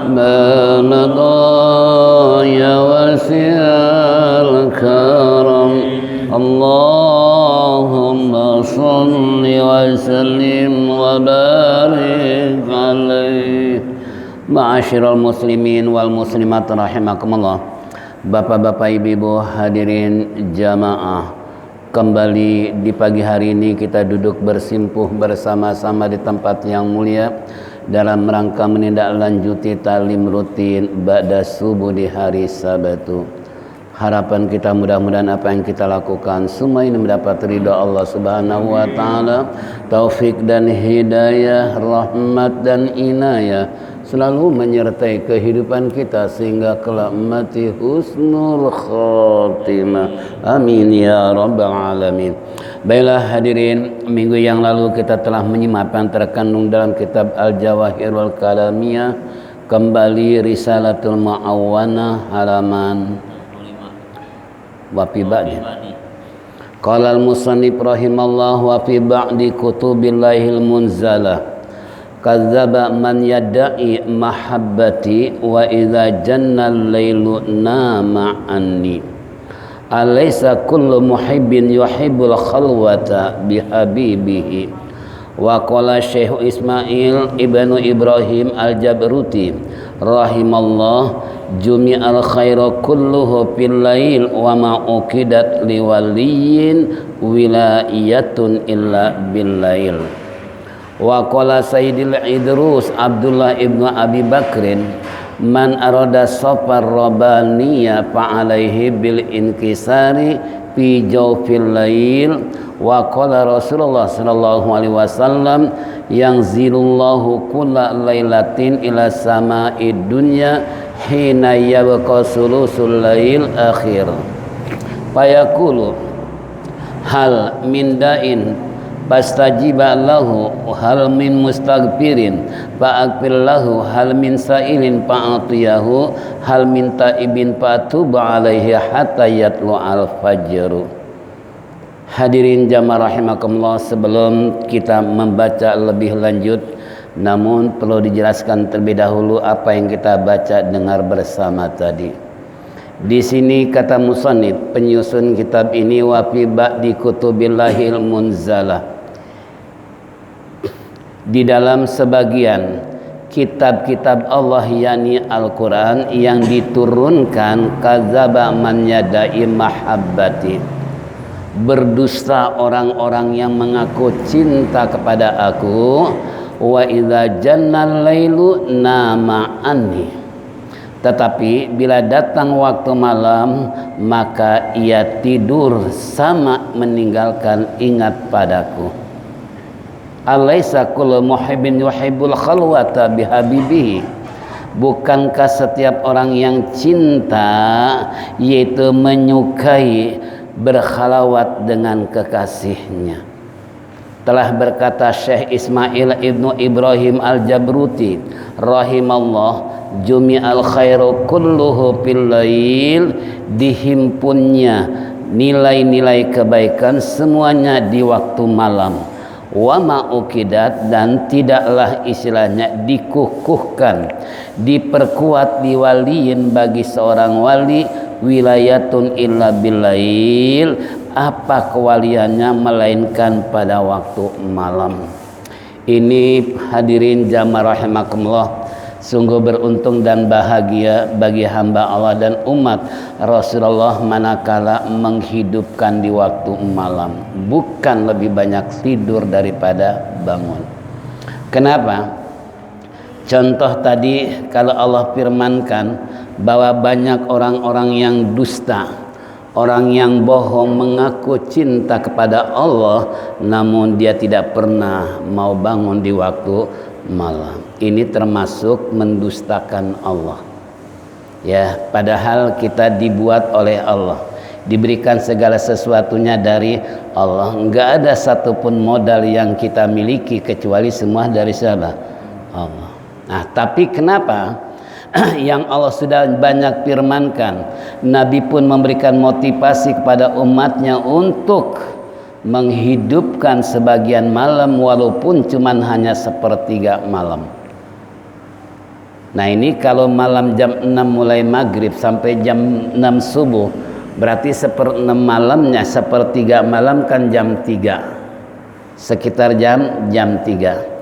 ما مضى يا واسع الكرم اللهم صل وسلم وبارك عليه. Ma'asyiral muslimin wal muslimat rahimakumullah. Bapak-bapak, ibu-ibu, hadirin jamaah, kembali di pagi hari ini kita duduk bersimpuh bersama-sama di tempat yang mulia dalam rangka menindaklanjuti talim rutin ba'da subuh di hari Sabtu. Harapan kita mudah-mudahan apa yang kita lakukan semua ini mendapat ridha Allah Subhanahu wa taala, taufik dan hidayah, rahmat dan inayah selalu menyertai kehidupan kita sehingga kelak mati husnul khatimah. Amin ya rabbal alamin. Baiklah hadirin, minggu yang lalu kita telah menyimak apa yang terkandung dalam kitab Al-Jawahir wal Kalamiyah, kembali Risalatul Mu'awwanah halaman wa fi ba'di. Qala al-musannif rahimallah wa fi ba'di kutubillahil munzalah kadzdzaba man yadda'i mahabbati wa idza janna al-lailu nama anni alaysa kullu muhibbin yuhibbul khalwata bihabibihi. Wa qala Syekh Ismail ibnu Ibrahim al-Jabruti rahimallah jumi'al khairu kulluhu fil lail wa ma uqidat liwaliyin wilayatun illa bil lail. Wa qala Sayyidil Idrus Abdullah ibnu Abi Bakrin man arada safar rabaniya fa alaihi bil inkisari fi jawfil lail. Wa qala Rasulullah sallallahu alaihi wasallam yanzilullahu kulla lailatin ila sama'id dunya hina yabqa sulusul lail akhir fayaqulu hal min da'in fastajiba lahu hal min mustaghfirin fa'aqbil lahu hal min sa'ilin fa'atiyahu hal min ta'ibin fatuba alaihi hatta yatlu al-fajr. Hadirin jamaah rahimakumullah, sebelum kita membaca lebih lanjut namun perlu dijelaskan terlebih dahulu apa yang kita baca dengar bersama tadi. Di sini kata musannif penyusun kitab ini wa fi ba'di kutubillahil munzalah, di dalam sebagian kitab-kitab Allah yakni Al-Quran yang diturunkan kadzdzaba man yada'i mahabbati, berdusta orang-orang yang mengaku cinta kepada aku, wa idza jannal lailu nama anni, tetapi bila datang waktu malam maka ia tidur sama meninggalkan ingat padaku. Alaysa kullu muhibbin yuhibbul khalwata bihabibihi, bukankah setiap orang yang cinta yaitu menyukai berkhalawat dengan kekasihnya. Telah berkata Syekh Ismail ibnu Ibrahim al-Jabruti rahimallah jumi'al khairu kulluhu fil lail, dihimpunnya nilai-nilai kebaikan semuanya di waktu malam. Wa ma uqidat, dan tidaklah istilahnya dikukuhkan, diperkuat diwaliin bagi seorang wali wilayatun illa billail, apa kewaliannya melainkan pada waktu malam. Ini hadirin jamaah rahimakumullah, sungguh beruntung dan bahagia bagi hamba Allah dan umat Rasulullah manakala menghidupkan di waktu malam, bukan lebih banyak tidur daripada bangun. Kenapa? Contoh tadi kalau Allah firmankan bahwa banyak orang-orang yang dusta, orang yang bohong mengaku cinta kepada Allah namun dia tidak pernah mau bangun di waktu malam. Ini termasuk mendustakan Allah. Ya, padahal kita dibuat oleh Allah, diberikan segala sesuatunya dari Allah. Enggak ada satupun modal yang kita miliki kecuali semua dari siapa? Allah. Nah, tapi kenapa yang Allah sudah banyak firmankan, Nabi pun memberikan motivasi kepada umatnya untuk menghidupkan sebagian malam walaupun cuman hanya sepertiga malam. Nah ini kalau malam jam 6 mulai maghrib sampai jam 6 subuh, berarti 1/6 malamnya, sepertiga malam kan jam 3, sekitar jam 3.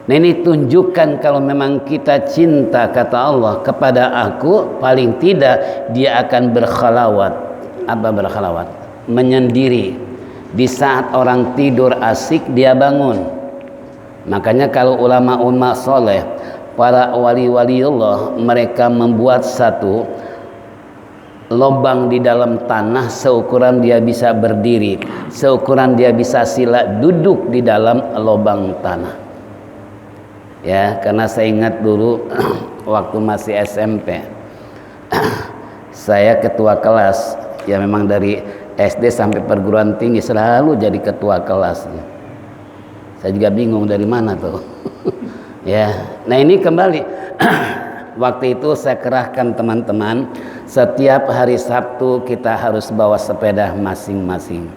Nah ini tunjukkan kalau memang kita cinta, kata Allah, kepada aku, paling tidak dia akan berkhalawat. Apa berkhalawat? Menyendiri. Di saat orang tidur asik dia bangun. Makanya kalau ulama-ulama soleh, para wali-waliullah, mereka membuat satu lubang di dalam tanah seukuran dia bisa berdiri, seukuran dia bisa sila duduk di dalam lubang tanah. Ya, karena saya ingat dulu waktu masih SMP, saya ketua kelas, ya memang dari SD sampai perguruan tinggi selalu jadi ketua kelas. Saya juga bingung dari mana tuh. Ya, nah ini kembali. Waktu itu saya kerahkan teman-teman, setiap hari Sabtu kita harus bawa sepeda masing-masing.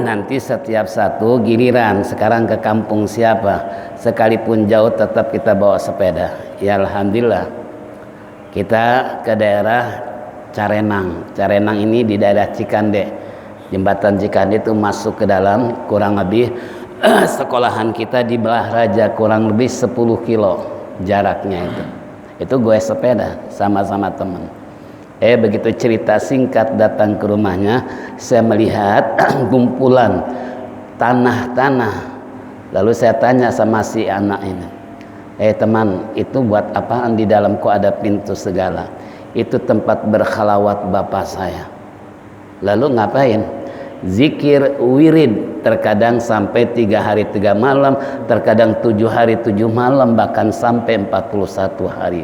Nanti setiap satu giliran, sekarang ke kampung siapa, sekalipun jauh tetap kita bawa sepeda. Ya alhamdulillah, kita ke daerah Carenang. Carenang ini di daerah Cikande. Jembatan Cikande itu masuk ke dalam, kurang lebih sekolahan kita di Belah Raja, kurang lebih 10 kilo jaraknya itu. Itu gue sepeda sama-sama teman. Begitu cerita singkat datang ke rumahnya, saya melihat kumpulan tanah-tanah. Lalu saya tanya sama si anak ini, teman, itu buat apaan di dalam, kok ada pintu segala? Itu tempat berkhalawat bapak saya. Lalu ngapain? Zikir wirid, terkadang sampai 3 hari 3 malam, terkadang 7 hari 7 malam, bahkan sampai 41 hari.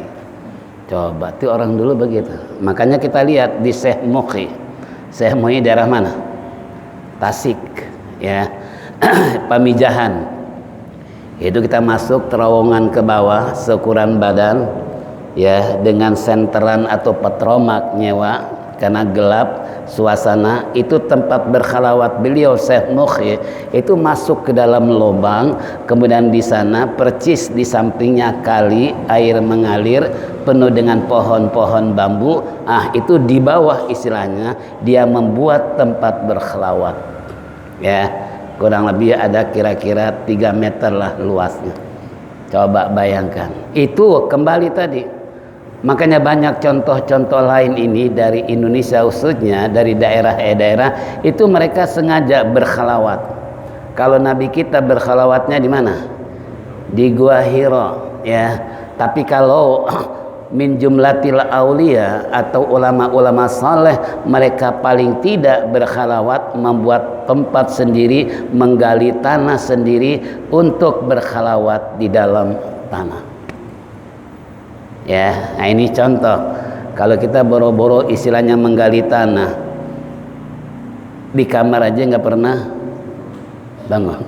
Coba tuh orang dulu begitu. Makanya kita lihat di Syekh Muqi. Syekh Muqi daerah mana? Tasik, ya. Pamijahan. Itu kita masuk terowongan ke bawah seukuran badan, ya, dengan senteran atau petromak nyewa karena gelap suasana. Itu tempat berkhalawat beliau Syekh Muqi. Itu masuk ke dalam lubang, kemudian di sana percis di sampingnya kali, air mengalir penuh dengan pohon-pohon bambu. Itu di bawah istilahnya dia membuat tempat berkhalawat, ya, kurang lebih ada kira-kira 3 meter lah luasnya. Coba bayangkan. Itu kembali tadi. Makanya banyak contoh-contoh lain ini dari Indonesia, khususnya dari daerah-daerah itu mereka sengaja berkhalawat. Kalau Nabi kita berkhalawatnya di mana? Di Gua Hira, ya. Tapi kalau min jumlatil aulia atau ulama-ulama saleh, mereka paling tidak berkhalawat, membuat tempat sendiri, menggali tanah sendiri untuk berkhalawat di dalam tanah. Ya, nah ini contoh. Kalau kita boro-boro istilahnya menggali tanah, di kamar aja nggak pernah bangun.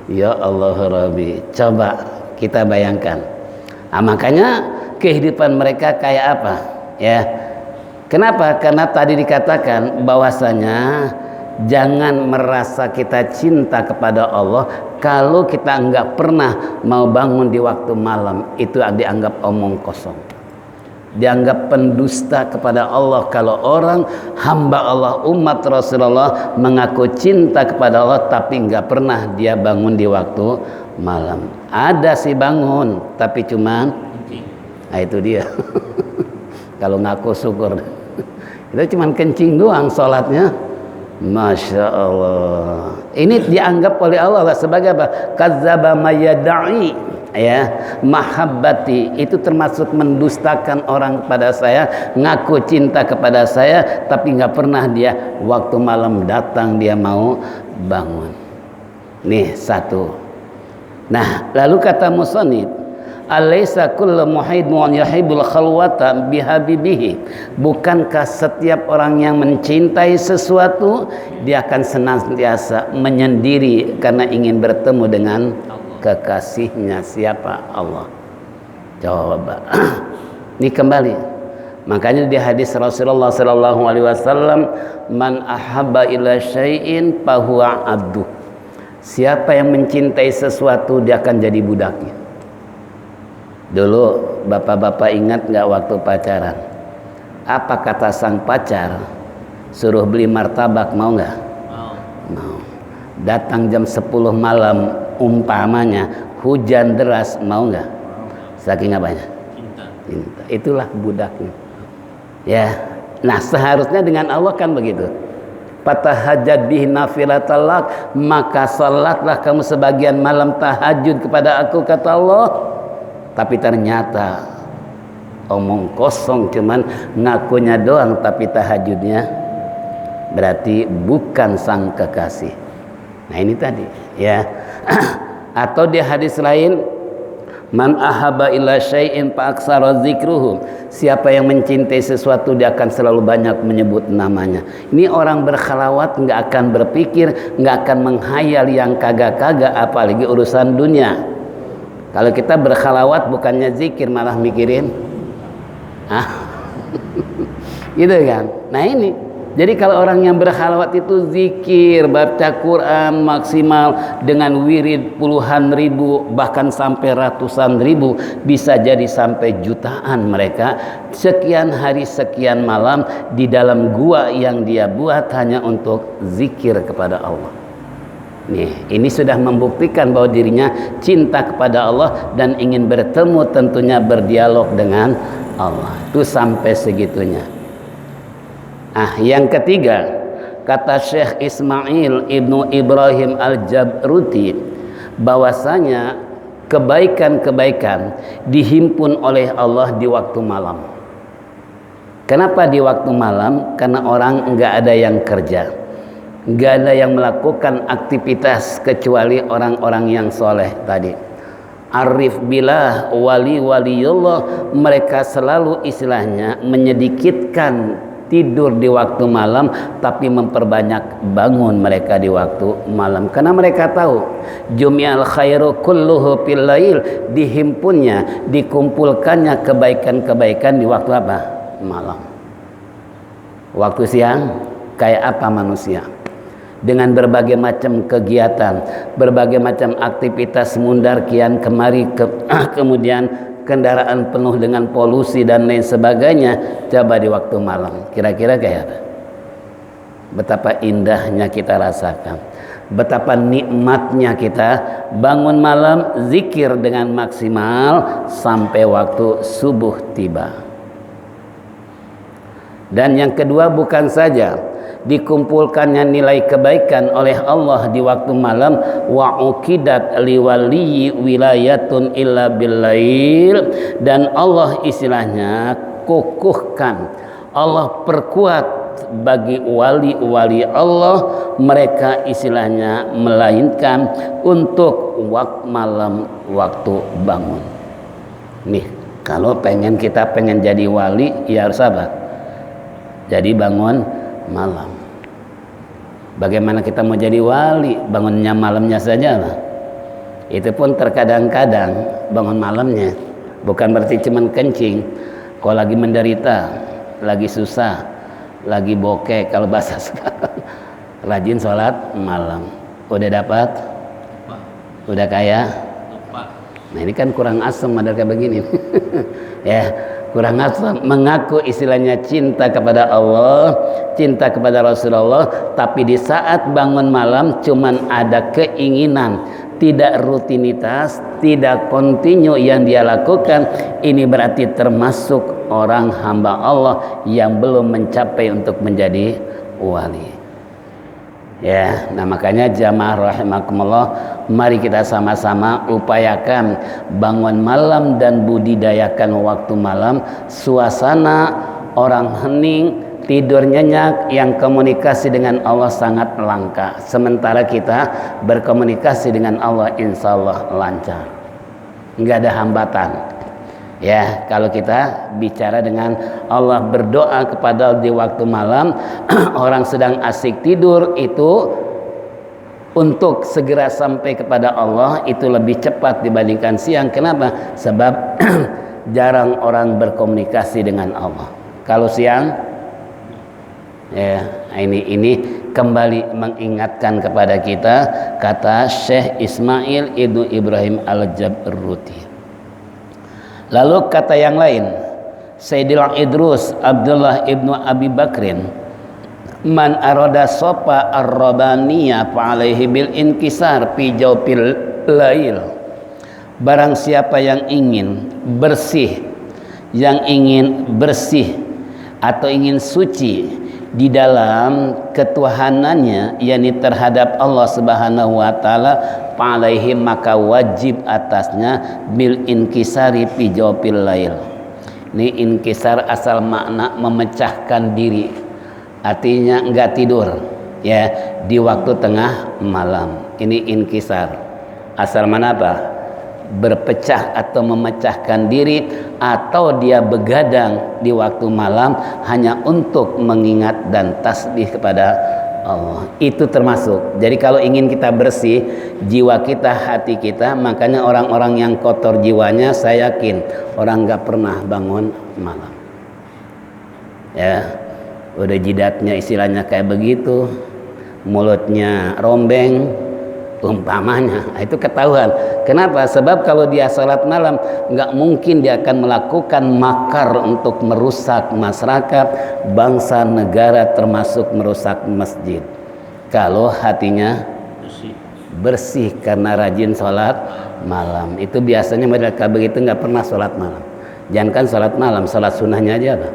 Ya Allah Rabbi, coba kita bayangkan. Makanya kehidupan mereka kayak apa? Ya, kenapa? Karena tadi dikatakan bahwasanya jangan merasa kita cinta kepada Allah kalau kita enggak pernah mau bangun di waktu malam. Itu dianggap omong kosong, dianggap pendusta kepada Allah. Kalau orang hamba Allah, umat Rasulullah, mengaku cinta kepada Allah tapi enggak pernah dia bangun di waktu malam. Ada sih bangun tapi cuman itu dia. Kalau ngaku syukur itu cuman kencing doang sholatnya. Masya Allah. Ini dianggap oleh Allah sebagai apa? Kadzdzaba mayad'i, ya, mahabbati. Itu termasuk mendustakan orang kepada saya, ngaku cinta kepada saya tapi nggak pernah dia waktu malam datang dia mau bangun. Nih satu. Nah, lalu kata musannif, alaysa kullu muhibbun yuhibbul khalwata bihabibihi. Bukankah setiap orang yang mencintai sesuatu dia akan senantiasa menyendiri karena ingin bertemu dengan kekasihnya? Siapa? Allah. Coba. Ini kembali. Makanya di hadis Rasulullah sallallahu alaihi wasallam, man ahabba ila syai'in fahuwa abdu. Siapa yang mencintai sesuatu dia akan jadi budaknya. Dulu bapak-bapak ingat nggak waktu pacaran? Apa kata sang pacar? Suruh beli martabak, mau nggak? Mau. Datang jam 10 malam umpamanya hujan deras, mau nggak? Saking apanya? Cinta. Itulah budaknya. Ya, nah seharusnya dengan Allah kan begitu. Fatahajjad bihi nafilatan lak, maka salatlah kamu sebagian malam tahajud kepada aku, kata Allah. Tapi ternyata omong kosong, cuman ngakunya doang, tapi tahajudnya berarti bukan sang kekasih. Nah ini tadi ya. Atau di hadis lain, man ahaba ila syai'in fa aksara dzikruhu. Siapa yang mencintai sesuatu dia akan selalu banyak menyebut namanya. Ini orang berkhalawat nggak akan berpikir, nggak akan menghayal yang kagak-kagak, apalagi urusan dunia. Kalau kita berkhalawat bukannya zikir malah mikirin gitu kan. Nah ini, jadi kalau orang yang berkhalawat itu zikir, baca Quran maksimal dengan wirid puluhan ribu, bahkan sampai ratusan ribu, bisa jadi sampai jutaan mereka, sekian hari sekian malam di dalam gua yang dia buat hanya untuk zikir kepada Allah. Nih, ini sudah membuktikan bahwa dirinya cinta kepada Allah dan ingin bertemu, tentunya berdialog dengan Allah. Itu sampai segitunya. Yang ketiga, kata Syekh Ismail Ibnu Ibrahim Al-Jabruti, bahwasanya kebaikan-kebaikan dihimpun oleh Allah di waktu malam. Kenapa di waktu malam? Karena orang enggak ada yang kerja, enggak ada yang melakukan aktivitas kecuali orang-orang yang soleh tadi. Arif billah, wali-waliullah, mereka selalu istilahnya menyedikitkan tidur di waktu malam, tapi memperbanyak bangun mereka di waktu malam, karena mereka tahu jumi'al khairu kulluhu fil lail, dihimpunnya, dikumpulkannya kebaikan-kebaikan di waktu apa? Malam. Waktu siang kayak apa manusia? Dengan berbagai macam kegiatan, berbagai macam aktivitas mundar kian kemari, kemudian kendaraan penuh dengan polusi dan lain sebagainya. Coba di waktu malam, kira-kira kayak apa? Betapa indahnya kita rasakan, betapa nikmatnya kita bangun malam zikir dengan maksimal sampai waktu subuh tiba. Dan yang kedua, bukan saja dikumpulkannya nilai kebaikan oleh Allah di waktu malam, wa uqidat liwaliyi wilayatun illa billail, dan Allah istilahnya kukuhkan, Allah perkuat bagi wali-wali Allah, mereka istilahnya melainkan untuk waktu malam, waktu bangun. Nih, kalau kita pengen jadi wali, ya harus apa? Jadi bangun malam. Bagaimana kita mau jadi wali? Bangunnya malamnya saja lah. Itu pun terkadang-kadang bangun malamnya bukan berarti cuman kencing. Kalau lagi menderita, lagi susah, lagi bokeh, kalau bahasa sekarang, rajin sholat malam. Udah dapat? Udah kaya? Nah ini kan kurang asem ada kayak begini. Ya, kurang asem, mengaku istilahnya cinta kepada Allah, cinta kepada Rasulullah, tapi di saat bangun malam cuman ada keinginan, tidak rutinitas, tidak kontinu yang dia lakukan. Ini berarti termasuk orang hamba Allah yang belum mencapai untuk menjadi wali. Ya, nah makanya jamaah rahimakumullah, mari kita sama-sama upayakan bangun malam dan budidayakan waktu malam. Suasana orang hening, tidur nyenyak, yang komunikasi dengan Allah sangat langka. Sementara kita berkomunikasi dengan Allah insya Allah lancar, nggak ada hambatan. Ya, kalau kita bicara dengan Allah, berdoa kepada di waktu malam, orang sedang asik tidur, itu untuk segera sampai kepada Allah itu lebih cepat dibandingkan siang. Kenapa? Sebab jarang orang berkomunikasi dengan Allah. Kalau siang, ya ini kembali mengingatkan kepada kita kata Syekh Ismail Ibnu Ibrahim Al-Jabarruti. Lalu kata yang lain, Sayyidil Idrus Abdullah Ibnu Abi Bakrin, man arada sopa ar-rabaniyah fa'alaihi bil inkisar fi jawfil lail. Barang siapa yang ingin bersih atau ingin suci di dalam ketuhanannya, yakni terhadap Allah Subhanahu wa taala, fa'alaihi maka wajib atasnya bil inkisari fi jawfil lail. Ini inkisar asal makna memecahkan diri, artinya enggak tidur ya di waktu tengah malam. Ini inkisar asal mana apa? Berpecah atau memecahkan diri, atau dia begadang di waktu malam hanya untuk mengingat dan tasbih kepada Allah. Itu termasuk. Jadi kalau ingin kita bersih jiwa kita, hati kita, makanya orang-orang yang kotor jiwanya, saya yakin orang nggak pernah bangun malam. Ya, udah jidatnya istilahnya kayak begitu, mulutnya rombeng umpamanya, itu ketahuan. Kenapa? Sebab kalau dia salat malam nggak mungkin dia akan melakukan makar untuk merusak masyarakat, bangsa, negara, termasuk merusak masjid. Kalau hatinya bersih karena rajin sholat malam. Itu biasanya mereka begitu nggak pernah sholat malam. Jangankan sholat malam, sholat sunnahnya aja apa?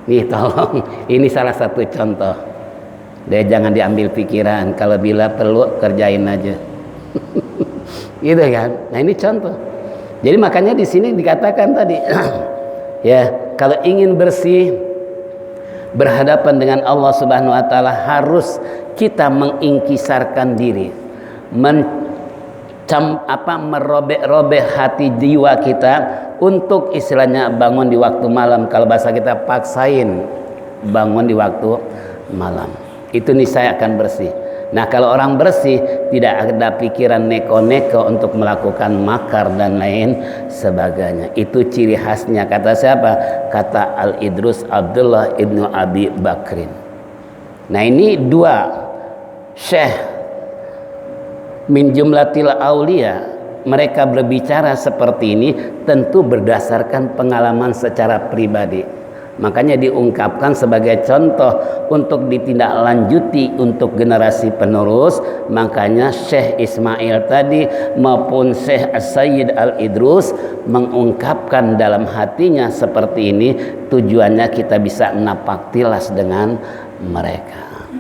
Nih tolong, ini salah satu contoh. Dia jangan diambil pikiran, kalau bila perlu kerjain aja. Gitu kan? Nah ini contoh. Jadi makanya di sini dikatakan tadi ya, kalau ingin bersih berhadapan dengan Allah Subhanahu wa taala, harus kita mengingkisarkan diri, merobek-robek hati jiwa kita untuk istilahnya bangun di waktu malam. Kalau bahasa kita paksain bangun di waktu malam, itu niscaya akan bersih. Nah kalau orang bersih, tidak ada pikiran neko-neko untuk melakukan makar dan lain sebagainya. Itu ciri khasnya. Kata siapa? Kata Al-Idrus Abdullah Ibnu Abi Bakrin. Nah ini dua syekh min jumlatil aulia, mereka berbicara seperti ini tentu berdasarkan pengalaman secara pribadi. Makanya diungkapkan sebagai contoh untuk ditindaklanjuti untuk generasi penerus. Makanya Syekh Ismail tadi maupun Syekh As-Sayyid Al-Idrus mengungkapkan dalam hatinya seperti ini, tujuannya kita bisa napak tilas dengan mereka.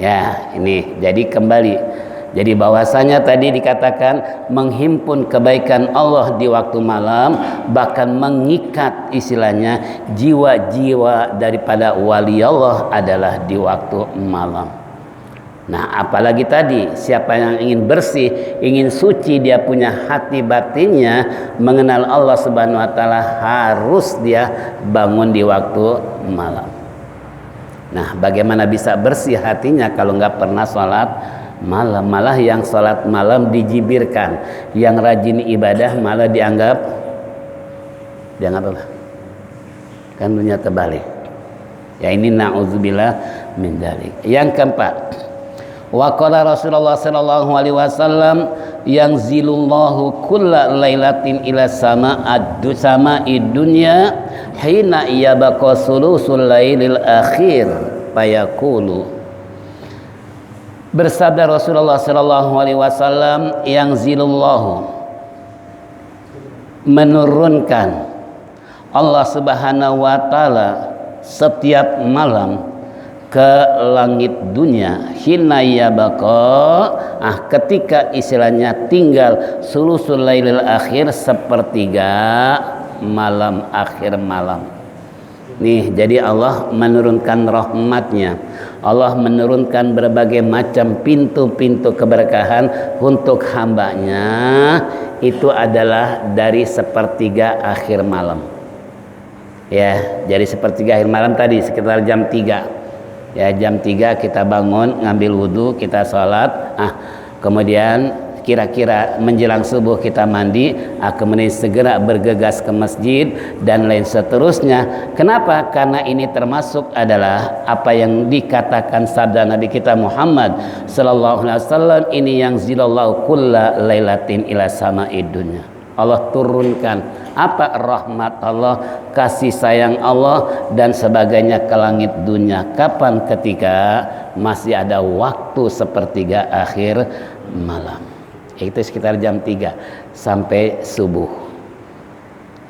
Ya, ini jadi kembali. Jadi bahwasanya tadi dikatakan menghimpun kebaikan Allah di waktu malam, bahkan mengikat istilahnya jiwa-jiwa daripada wali Allah adalah di waktu malam. Nah apalagi tadi siapa yang ingin bersih, ingin suci, dia punya hati batinnya mengenal Allah Subhanahu wa taala, harus dia bangun di waktu malam. Nah bagaimana bisa bersih hatinya kalau nggak pernah sholat malam? Malah yang sholat malam dijibirkan, yang rajin ibadah malah dianggap apa? Kan dunia terbalik. Ya ini na'udzubillah min dzalik. Yang keempat, wa qala Rasulullah sallallahu alaihi wasallam, yang zilullahu kulla lailatin ila sama'id dunya hina yabqa sulusul lailil akhir fayaqulu. Bersabda Rasulullah sallallahu alaihi wasallam, yang zilullahu, menurunkan Allah Subhanahu wa taala setiap malam ke langit dunia, hina yabaqa, ketika istilahnya tinggal sulusul lailil akhir, sepertiga malam akhir malam. Nih, jadi Allah menurunkan rahmatnya, Allah menurunkan berbagai macam pintu-pintu keberkahan untuk hambanya, itu adalah dari sepertiga akhir malam. Ya, jadi sepertiga akhir malam tadi sekitar jam 3. Ya, jam 3 kita bangun, ngambil wudhu, kita sholat, kemudian kira-kira menjelang subuh kita mandi, kemudian segera bergegas ke masjid dan lain seterusnya. Kenapa? Karena ini termasuk adalah apa yang dikatakan sabda Nabi kita Muhammad sallallahu alaihi wasallam, ini yang zilallahu kulla lailatin ila sama'id dunya. Allah turunkan apa? Rahmat Allah, kasih sayang Allah dan sebagainya ke langit dunia. Kapan? Ketika masih ada waktu sepertiga akhir malam. Itu sekitar jam 3 sampai subuh.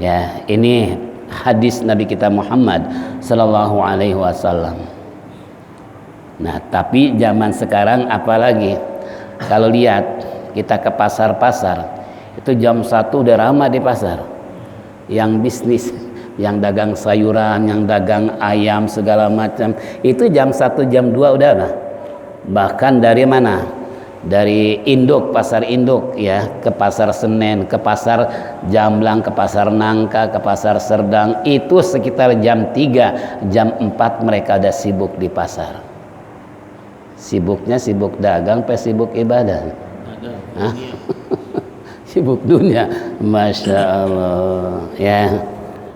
Ya, ini hadis Nabi kita Muhammad sallallahu alaihi wasallam. Nah, tapi zaman sekarang apalagi kalau lihat kita ke pasar-pasar, itu jam 1 udah ramai di pasar. Yang bisnis, yang dagang sayuran, yang dagang ayam segala macam, itu jam 1 jam 2 udah lah. Bahkan dari mana? Dari induk, pasar induk ya, ke pasar Senen, ke pasar Jamblang, ke pasar Nangka, ke pasar Serdang, itu sekitar jam 3 jam 4 mereka udah sibuk di pasar. Sibuknya sibuk dagang apa sibuk ibadah? Hah? Sibuk dunia, Masya Allah ya.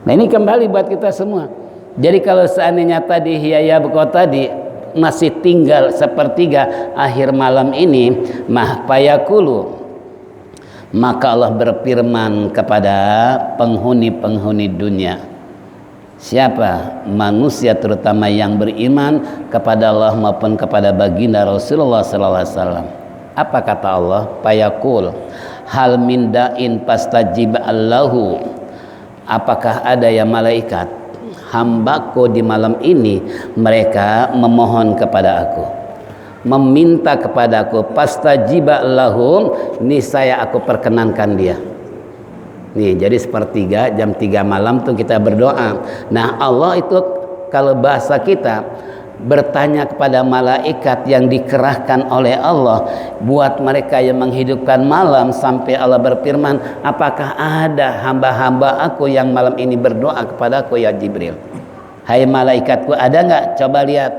Nah ini kembali buat kita semua. Jadi kalau seandainya tadi hiyaya bekau tadi masih tinggal sepertiga akhir malam ini, payakulu, maka Allah berfirman kepada penghuni-penghuni dunia. Siapa? Manusia terutama yang beriman kepada Allah maupun kepada baginda Rasulullah sallallahu alaihi wasallam. Apa kata Allah? Payakul, hal min da'in pastajib Allahu. Apakah ada ya malaikat hambaku di malam ini mereka memohon kepada aku, meminta kepada aku, pastajib lahum, niscaya aku perkenankan dia. Nih, jadi sepertiga jam 3 malam tuh kita berdoa. Nah, Allah itu kalau bahasa kita bertanya kepada malaikat yang dikerahkan oleh Allah buat mereka yang menghidupkan malam, sampai Allah berfirman, apakah ada hamba-hamba aku yang malam ini berdoa kepada aku ya Jibril? Hai malaikatku, ada nggak? Coba lihat,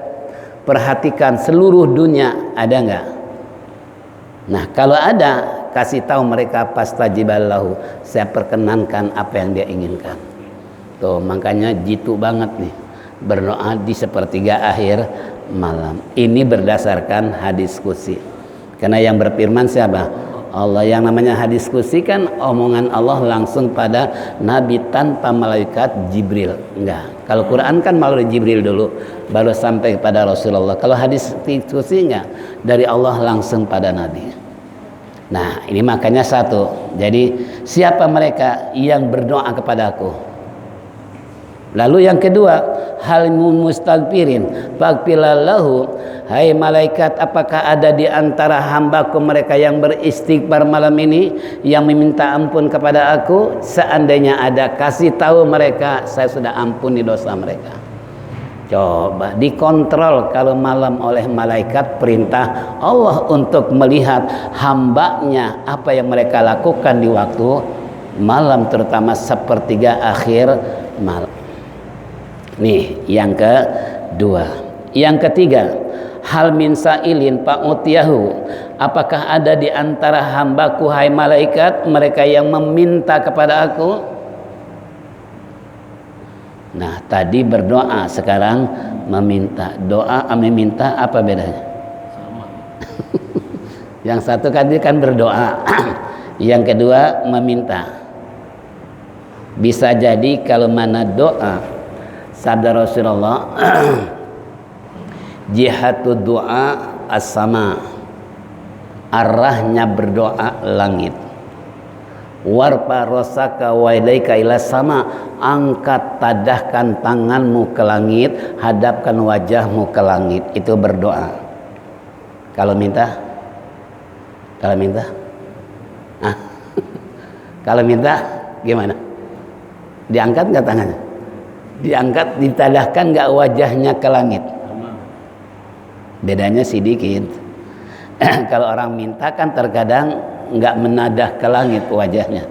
perhatikan seluruh dunia, ada nggak? Nah kalau ada, kasih tahu mereka, pastajiballahu, saya perkenankan apa yang dia inginkan. Tuh makanya jitu banget nih berdoa di sepertiga akhir malam. Ini berdasarkan hadis qudsi. Karena yang berfirman siapa? Allah. Yang namanya hadis qudsi kan omongan Allah langsung pada Nabi tanpa malaikat Jibril. Enggak. Kalau Quran kan melalui Jibril dulu baru sampai kepada Rasulullah. Kalau hadis qudsi enggak, dari Allah langsung pada Nabi. Nah, ini makanya satu. Jadi siapa mereka yang berdoa kepada aku? Lalu yang kedua, hal mustaghfirin faghfirlahu, hai malaikat, apakah ada di antara hambaku mereka yang beristighfar malam ini, yang meminta ampun kepada aku? Seandainya ada, kasih tahu mereka, saya sudah ampuni dosa mereka. Coba dikontrol kalau malam oleh malaikat, perintah Allah untuk melihat hambanya apa yang mereka lakukan di waktu malam, terutama sepertiga akhir malam. Nih yang kedua. Yang ketiga, hal min sa'ilin fa'utiyahu, apakah ada di antara hambaku hai malaikat mereka yang meminta kepada aku? Nah tadi berdoa, sekarang meminta. Doa meminta apa bedanya? Sama. Yang satu tadi kan berdoa, yang kedua meminta. Bisa jadi kalau mana doa, sabda Rasulullah, jihatud doa as-sama, arahnya berdoa langit. Warfa rosaka wa ilaika ila sama, angkat tadahkan tanganmu ke langit, hadapkan wajahmu ke langit. Itu berdoa. Kalau minta? Kalau minta? Ah. Kalau minta gimana? Diangkat nggak tangannya? Diangkat, ditadahkan nggak wajahnya ke langit? Bedanya sedikit. Kalau orang minta kan terkadang nggak menadah ke langit wajahnya,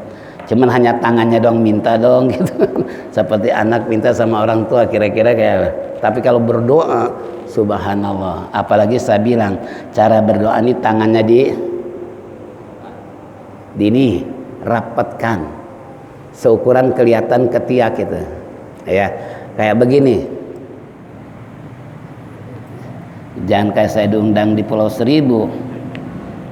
cuman hanya tangannya dong, minta dong gitu. Seperti anak minta sama orang tua, kira-kira kayak. Tapi kalau berdoa, subhanallah, apalagi saya bilang cara berdoa ini tangannya Dini, rapatkan seukuran kelihatan ketiak itu. Ya, kayak begini. Jangan kayak saya diundang di Pulau Seribu.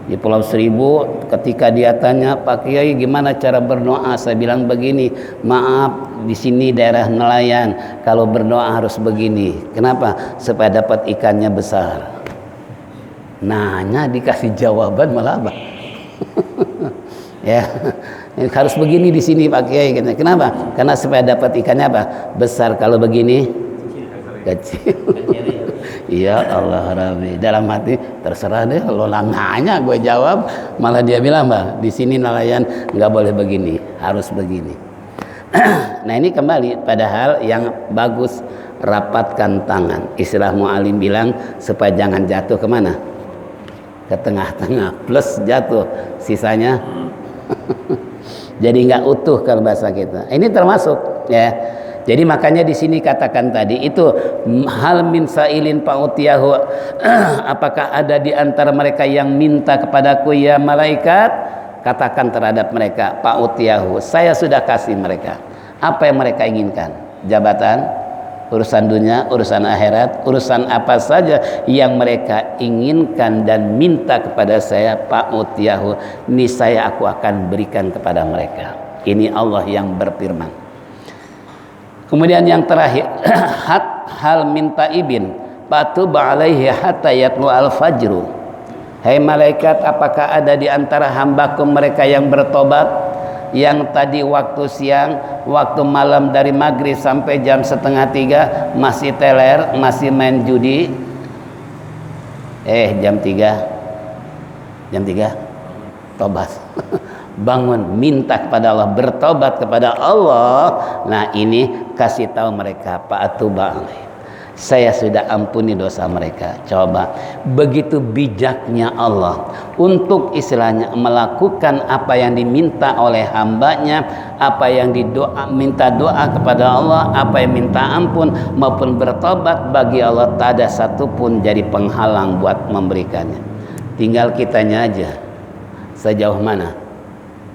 Di Pulau Seribu ketika dia tanya, Pak Kiai gimana cara berdoa, saya bilang begini, maaf di sini daerah nelayan, kalau berdoa harus begini. Kenapa? Supaya dapat ikannya besar. Nanya dikasih jawaban malah apa? Ya, harus begini di sini Pak Kiai. Kenapa? Karena supaya dapat ikannya apa? Besar. Kalau begini kecil. Iya Allah Rabbi, dalam hati terserah deh, lo nanya gue jawab, malah dia bilang Mbak di sini nelayan nggak boleh begini, harus begini. Nah ini kembali padahal yang bagus, rapatkan tangan. Istilah mu'alim bilang supaya jangan jatuh kemana? Ke tengah-tengah, plus jatuh, sisanya jadi nggak utuh kalau bahasa kita. Ini termasuk ya. Jadi makanya di sini katakan tadi itu hal min sailin fa'utiyahu, apakah ada di antara mereka yang minta kepadaku ya malaikat? Katakan terhadap mereka, fa'utiyahu, saya sudah kasih mereka apa yang mereka inginkan, jabatan, urusan dunia, urusan akhirat, urusan apa saja yang mereka inginkan dan minta kepada saya, fa'utiyahu, niscaya aku akan berikan kepada mereka. Ini Allah yang berfirman. Kemudian yang terakhir, hal minta ibin fatuba alaihi hatta yatlu al-fajru. Hai malaikat, apakah ada di antara hambaku mereka yang bertobat, yang tadi waktu siang, waktu malam dari maghrib sampai jam 2:30 masih teler, masih main judi, jam 3 tobat. Bangun, minta kepada Allah, bertobat kepada Allah. Nah ini kasih tahu mereka, fa'atuba alaihi, saya sudah ampuni dosa mereka. Coba begitu bijaknya Allah untuk istilahnya melakukan apa yang diminta oleh hambanya, apa yang minta doa kepada Allah, apa yang minta ampun maupun bertobat bagi Allah, tak ada satupun jadi penghalang buat memberikannya. Tinggal kitanya aja sejauh mana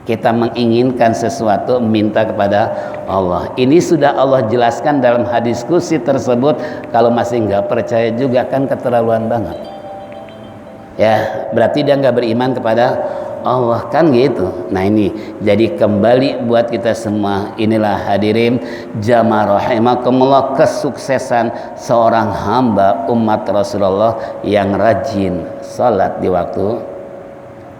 kita menginginkan sesuatu, minta kepada Allah. Ini sudah Allah jelaskan dalam hadis qudsi tersebut. Kalau masih nggak percaya juga kan keterlaluan banget. Ya, berarti dia nggak beriman kepada Allah kan gitu. Nah ini jadi kembali buat kita semua. Inilah hadirin jamaah rahimakumullah, kesuksesan seorang hamba umat Rasulullah yang rajin salat di waktu.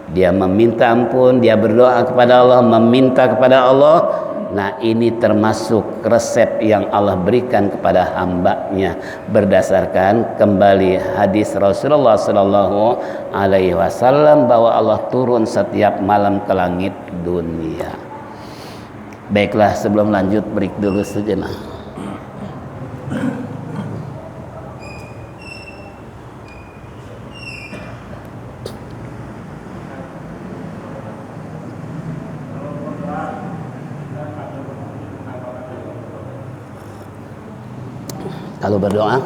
Dia meminta ampun, dia berdoa kepada Allah, meminta kepada Allah. Nah ini termasuk resep yang Allah berikan kepada hambanya berdasarkan kembali hadis Rasulullah Sallallahu Alaihi Wasallam bahwa Allah turun setiap malam ke langit dunia. Baiklah, sebelum lanjut break dulu sejenak. Kalau berdoa,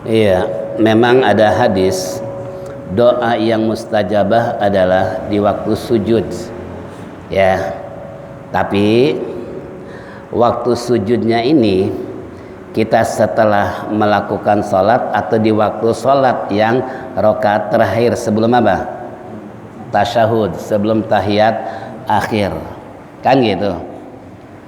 iya, memang ada hadis doa yang mustajabah adalah di waktu sujud, ya. Tapi waktu sujudnya ini kita setelah melakukan sholat atau di waktu sholat yang rakaat terakhir sebelum apa? Tasyahud, sebelum tahiyat akhir, kan gitu.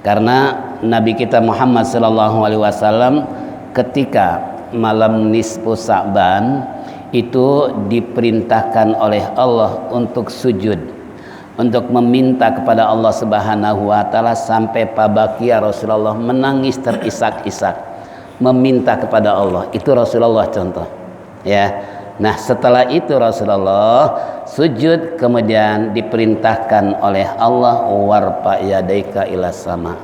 Karena Nabi kita Muhammad sallallahu alaihi wasallam ketika malam nisfu Sa'ban itu diperintahkan oleh Allah untuk sujud, untuk meminta kepada Allah Subhanahu wa taala sampai pabakia Rasulullah menangis terisak-isak meminta kepada Allah. Itu Rasulullah contoh, ya. Nah setelah itu Rasulullah sujud, kemudian diperintahkan oleh Allah, warfa yadaika ila sama,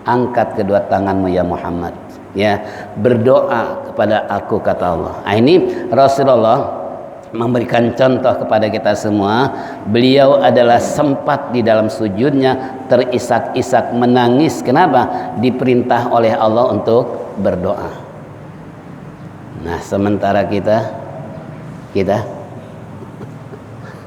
angkat kedua tanganmu ya Muhammad, ya, berdoa kepada aku, kata Allah. Nah, ini Rasulullah memberikan contoh kepada kita semua. Beliau adalah sempat di dalam sujudnya terisak-isak menangis. Kenapa? Diperintah oleh Allah untuk berdoa. Nah, sementara kita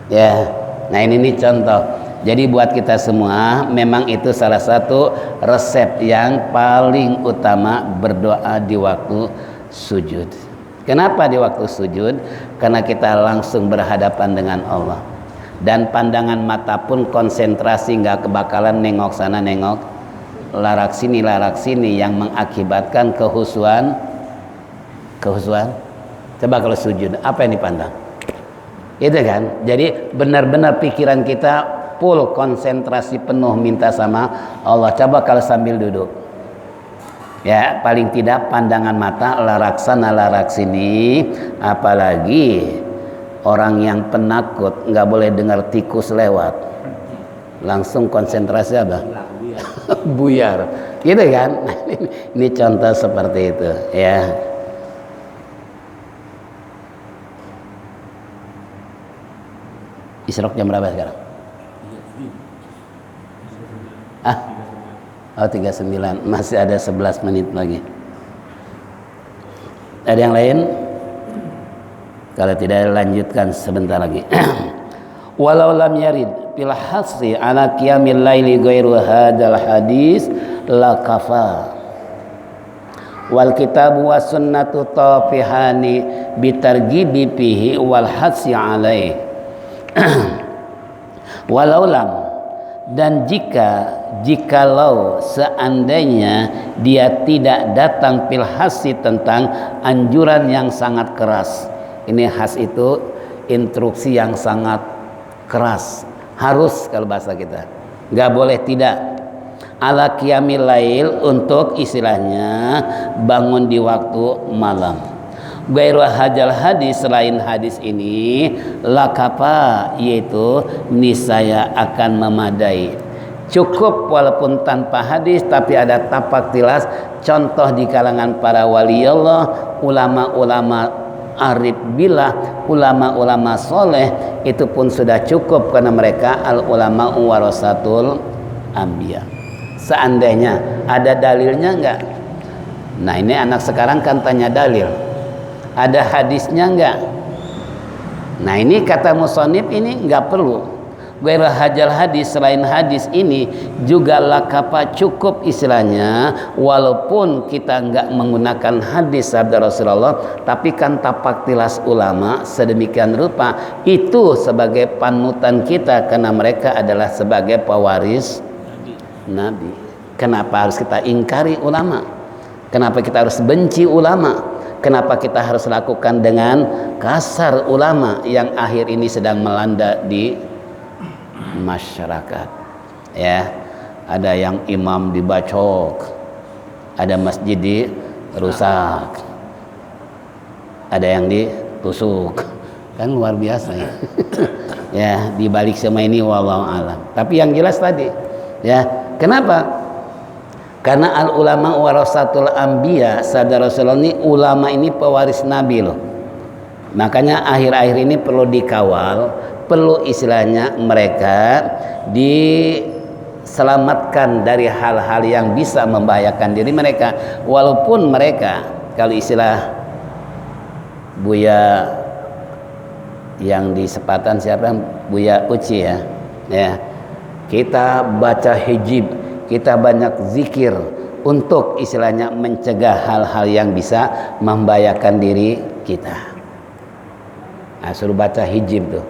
ya, nah ini nih contoh. Jadi buat kita semua memang itu salah satu resep yang paling utama berdoa di waktu sujud. Kenapa di waktu sujud? Karena kita langsung berhadapan dengan Allah. Dan pandangan mata pun konsentrasi, nggak kebakalan nengok sana nengok larak sini yang mengakibatkan kehusuan. Coba kalau sujud apa yang dipandang? Itu kan. Jadi benar-benar pikiran kita full, konsentrasi penuh minta sama Allah. Coba kalau sambil duduk, ya paling tidak pandangan mata larak sana larak sini. Apalagi orang yang penakut nggak boleh dengar tikus lewat, langsung konsentrasi apa? Buyar gitu kan. Ini contoh seperti itu ya. Isyraq jam berapa sekarang? Oh 39, masih ada 11 menit lagi. Ada yang lain? Kalau tidak lanjutkan sebentar lagi. Walau lam yarid fil hasri ala qiyamil laili ghairu hadzal hadis la kafa. Wal kitabu was sunnatu tafihani bitarghibi fihi wal hassi alaih. Walau lam, dan jikalau seandainya dia tidak datang fil hasi tentang anjuran yang sangat keras. Ini has itu instruksi yang sangat keras, harus kalau bahasa kita, nggak boleh tidak. Ala qiyamil lail, untuk istilahnya bangun di waktu malam. Gairu hajal hadis, selain hadis ini lakapa, yaitu niscaya akan memadai, cukup walaupun tanpa hadis tapi ada tapak tilas contoh di kalangan para wali Allah, ulama-ulama arif billah, ulama-ulama soleh, itu pun sudah cukup karena mereka al ulama warasatul anbiya. Seandainya ada dalilnya enggak? Nah ini anak sekarang kan tanya dalil, ada hadisnya enggak? Nah ini kata musonif ini enggak perlu. Ghairul hajal hadis, selain hadis ini juga lakapa, cukup istilahnya, walaupun kita enggak menggunakan hadis sabda Rasulullah, tapi kan tapak tilas ulama sedemikian rupa itu sebagai panutan kita karena mereka adalah sebagai pewaris Nabi. Kenapa harus kita ingkari ulama? Kenapa kita harus benci ulama? Kenapa kita harus lakukan dengan kasar ulama yang akhir ini sedang melanda di masyarakat? Ya, ada yang imam dibacok, ada masjid dirusak, ada yang ditusuk, kan luar biasa ya. Ya, dibalik semua ini wallahu alam. Tapi yang jelas tadi, ya, kenapa? Karena al ulama warasatul anbiya, sabda Rasulullah, ini ulama ini pewaris Nabi loh. Makanya akhir-akhir ini perlu dikawal, perlu istilahnya mereka diselamatkan dari hal-hal yang bisa membahayakan diri mereka. Walaupun mereka, kalau istilah Buya yang di Sepatan siapa? Buya Uci ya. Ya. Kita baca hijib, kita banyak zikir untuk istilahnya mencegah hal-hal yang bisa membahayakan diri kita. Nah, suruh baca hijib tuh.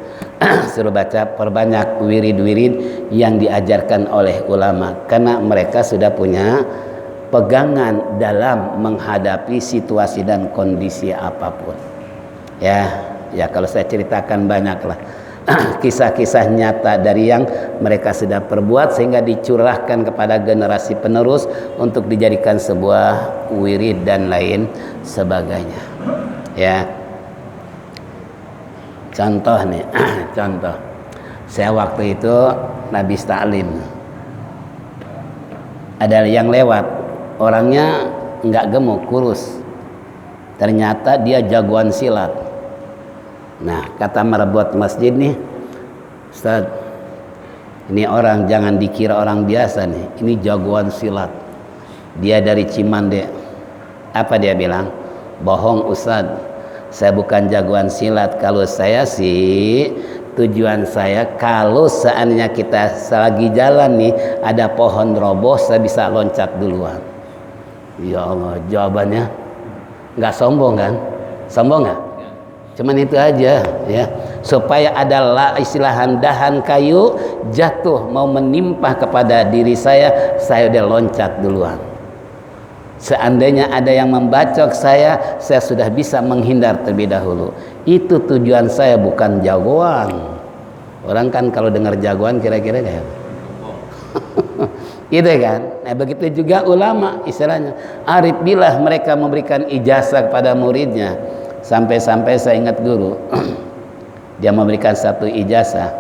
Suruh baca, perbanyak wirid-wirid yang diajarkan oleh ulama, karena mereka sudah punya pegangan dalam menghadapi situasi dan kondisi apapun. Ya kalau saya ceritakan banyaklah kisah-kisah nyata dari yang mereka sudah perbuat sehingga dicurahkan kepada generasi penerus untuk dijadikan sebuah wirid dan lain sebagainya. Ya, contoh nih, contoh saya waktu itu Nabi Ta'lim, ada yang lewat, orangnya nggak gemuk, kurus, ternyata dia jagoan silat. Nah, kata merebut masjid nih, Ustaz, ini orang jangan dikira orang biasa nih, ini jagoan silat. Dia dari Cimande. Apa dia bilang? Bohong Ustaz, saya bukan jagoan silat. Kalau saya sih tujuan saya kalau seandainya kita lagi jalan nih ada pohon roboh, saya bisa loncat duluan. Ya Allah, jawabannya nggak sombong kan? Sombong nggak? Cuman itu aja ya, supaya ada istilah dahan kayu jatuh mau menimpa kepada diri saya udah loncat duluan. Seandainya ada yang membacok saya sudah bisa menghindar terlebih dahulu. Itu tujuan saya, bukan jagoan. Orang kan kalau dengar jagoan kira-kira kayak gitu kan. Nah begitu juga ulama istilahnya. Arif billah, mereka memberikan ijazah kepada muridnya. Sampai-sampai saya ingat guru dia memberikan satu ijazah.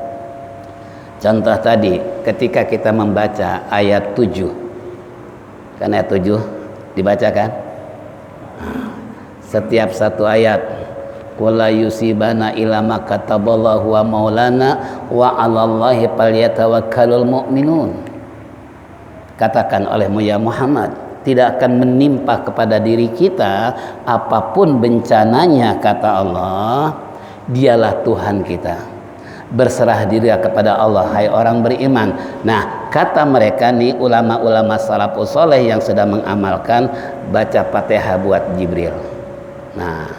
Contoh tadi ketika kita membaca ayat 7, kan ayat 7 dibacakan setiap satu ayat, qul la yusibana illa ma kataballahu wa maulana wa 'alallahi falyatawakkalul mu'minun. Katakan olehmu ya Muhammad, tidak akan menimpa kepada diri kita apapun bencananya, kata Allah, dialah Tuhan kita. Berserah diri kepada Allah, hai orang beriman. Nah, kata mereka nih ulama-ulama salafus soleh yang sudah mengamalkan, baca Fatihah buat Jibril. Nah,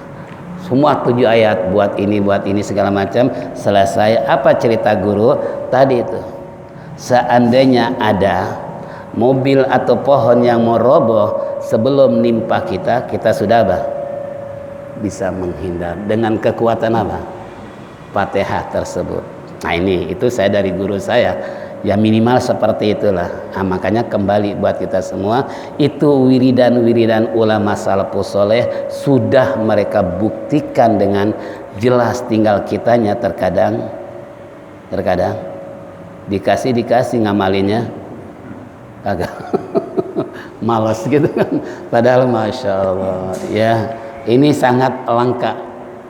semua 7 ayat buat ini segala macam selesai. Apa cerita guru tadi itu? Seandainya ada mobil atau pohon yang mau roboh sebelum nimpa kita sudah apa? Bisa menghindar dengan kekuatan apa? Fatihah tersebut. Nah ini, itu saya dari guru saya. Ya minimal seperti itulah. Nah, makanya kembali buat kita semua, itu wiridan-wiridan ulama salafus soleh sudah mereka buktikan dengan jelas, tinggal kitanya terkadang dikasih ngamalinnya agak malas gitu kan. Padahal Masya Allah ya, ini sangat langka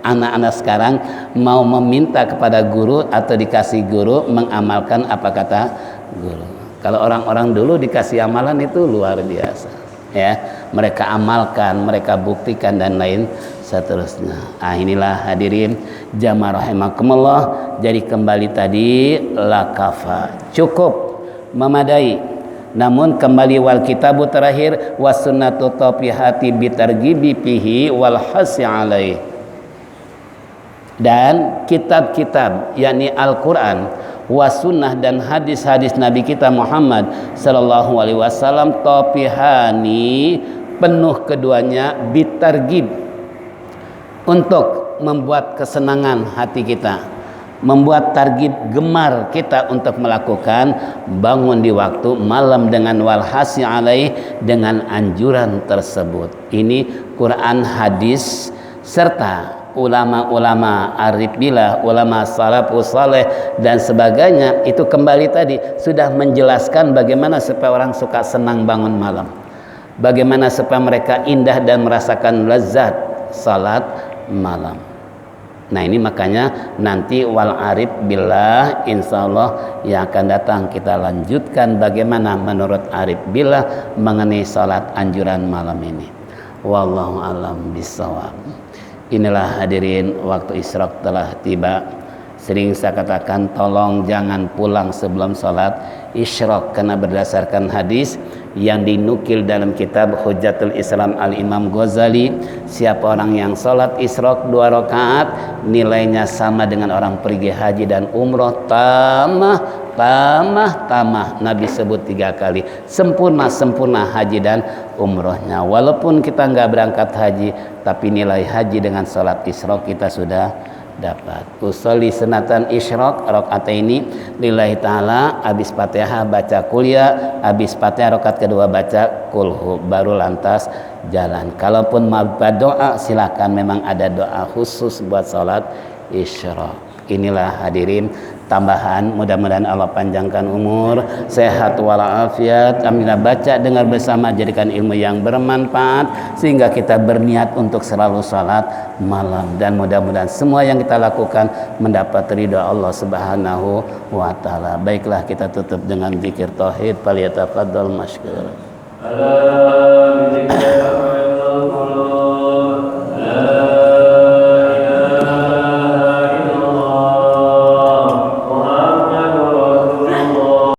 anak-anak sekarang mau meminta kepada guru atau dikasih guru mengamalkan apa kata guru. Kalau orang-orang dulu dikasih amalan itu luar biasa ya, mereka amalkan, mereka buktikan dan lain seterusnya. Ah inilah hadirin jamaah rahimakumullah. Jadi kembali tadi lakafa, cukup memadai. Namun kembali wal kitabu terakhir wasunnatu tafihati bitargibi fihi wal hasi alaih. Dan kitab-kitab yakni Al-Quran, wasunnah dan hadis-hadis Nabi kita Muhammad sallallahu alaihi wasallam tafihani, penuh keduanya bitargib, untuk membuat kesenangan hati kita, membuat targib gemar kita untuk melakukan bangun di waktu malam dengan walhasi alaih, dengan anjuran tersebut. Ini Quran, hadis, serta ulama-ulama arif billah, ulama salafus saleh dan sebagainya. Itu kembali tadi sudah menjelaskan bagaimana supaya orang suka senang bangun malam, bagaimana supaya mereka indah dan merasakan lezat salat malam. Nah ini makanya nanti wal arif billah insyaallah yang akan datang kita lanjutkan bagaimana menurut arif billah mengenai salat anjuran malam ini. Wallahu alam bisawab. Inilah hadirin, waktu isyraq telah tiba. Sering saya katakan tolong jangan pulang sebelum salat isyraq, karena berdasarkan hadis yang dinukil dalam kitab Hujjatul Islam Al-Imam Ghazali, siapa orang yang salat isyraq 2 rakaat nilainya sama dengan orang pergi haji dan umroh, tamah. Nabi sebut 3 kali, sempurna haji dan umrohnya. Walaupun kita nggak berangkat haji, tapi nilai haji dengan salat isyraq kita sudah dapat. Usolli sunatan isyraq rakaataini lillahi taala, habis Fatihah baca kuliah, habis Fatihah rakaat kedua baca kulhu, baru lantas jalan. Kalaupun mau berdoa silakan, memang ada doa khusus buat salat isyraq. Inilah hadirin tambahan, mudah-mudahan Allah panjangkan umur, sehat walafiat. Alhamdulillah, baca dengar bersama jadikan ilmu yang bermanfaat sehingga kita berniat untuk selalu salat malam, dan mudah-mudahan semua yang kita lakukan mendapat ridha Allah Subhanahu wa taala. Baiklah, kita tutup dengan zikir tauhid. Falyatafaddal mashkur.